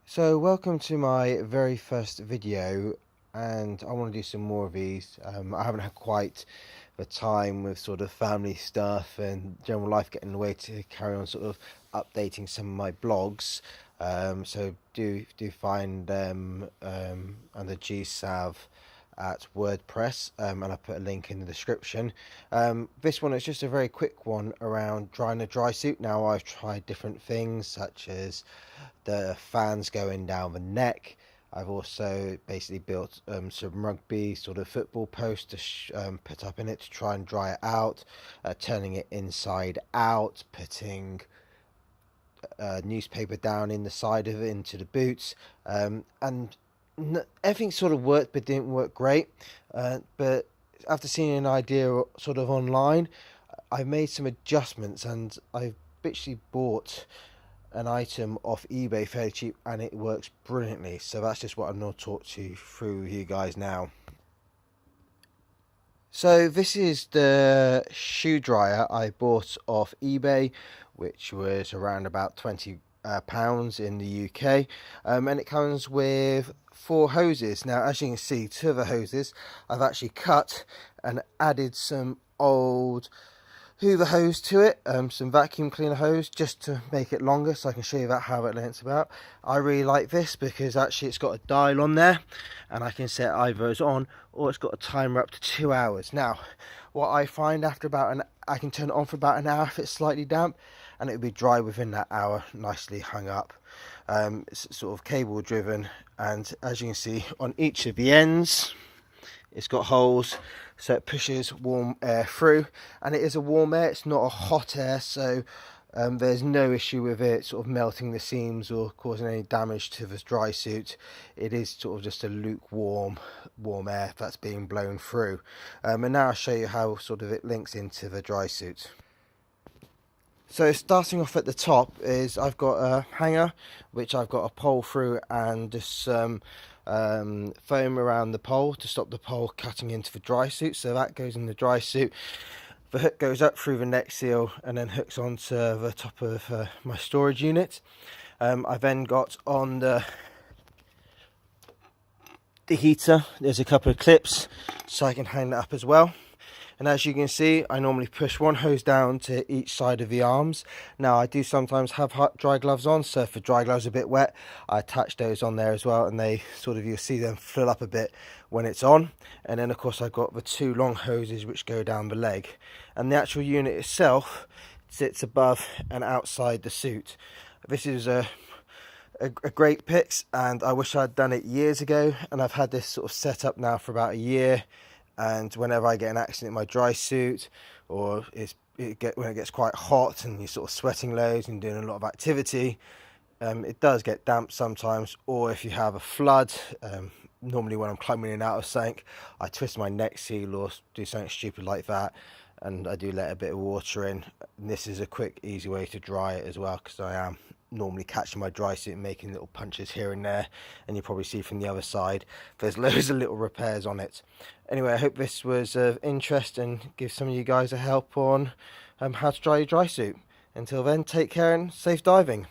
So welcome to my very first video, and I want to do some more of these. I haven't had quite the time with sort of family stuff and general life getting in the way to carry on sort of updating some of my blogs. So do find them under GSav at WordPress, and I put a link in the description. This one is just a very quick one around drying a dry suit. Now I've tried different things such as the fans going down the neck. I've also basically built some rugby sort of football posts to put up in it to try and dry it out, turning it inside out, putting newspaper down in the side of it into the boots, and everything sort of worked but didn't work great. But after seeing an idea sort of online, I made some adjustments and I've literally bought an item off eBay fairly cheap and it works brilliantly. So that's just what I'm going to talk to through you guys now. So this is the shoe dryer I bought off eBay, which was around about £20 in the UK, and it comes with 4 hoses. Now as you can see, 2 of the hoses I've actually cut and added some old Hoover hose to it, some vacuum cleaner hose just to make it longer, so I can show you that how it lengths about. I really like this because actually it's got a dial on there and I can set either as on, or it's got a timer up to 2 hours. Now what I find after about I can turn it on for about an hour if it's slightly damp, and it'll be dry within that hour, nicely hung up. It's sort of cable driven, and as you can see on each of the ends it's got holes, so it pushes warm air through, and it is a warm air, it's not a hot air, so there's no issue with it sort of melting the seams or causing any damage to the dry suit. It is sort of just a lukewarm warm air that's being blown through. And now I'll show you how sort of it links into the dry suit. So starting off at the top is I've got a hanger which I've got a pole through and just some foam around the pole to stop the pole cutting into the dry suit. So that goes in the dry suit. The hook goes up through the neck seal and then hooks onto the top of my storage unit. I then got on the heater. There's a couple of clips so I can hang that up as well. And as you can see, I normally push one hose down to each side of the arms. Now I do sometimes have dry gloves on, so if the dry gloves are a bit wet, I attach those on there as well, and they sort of, you'll see them fill up a bit when it's on. And then of course I've got the 2 long hoses which go down the leg. And the actual unit itself sits above and outside the suit. This is a great picks, and I wish I'd done it years ago, and I've had this sort of set up now for about a year. And whenever I get an accident in my dry suit, or when it gets quite hot and you're sort of sweating loads and doing a lot of activity, it does get damp sometimes. Or if you have a flood, normally when I'm climbing in and out of something, I twist my neck seal or do something stupid like that, and I do let a bit of water in. And this is a quick, easy way to dry it as well, because I am normally catching my dry suit and making little punches here and there, and you probably see from the other side there's loads of little repairs on it. Anyway, I hope this was of interest and give some of you guys a help on how to dry your dry suit. Until then, take care and safe diving.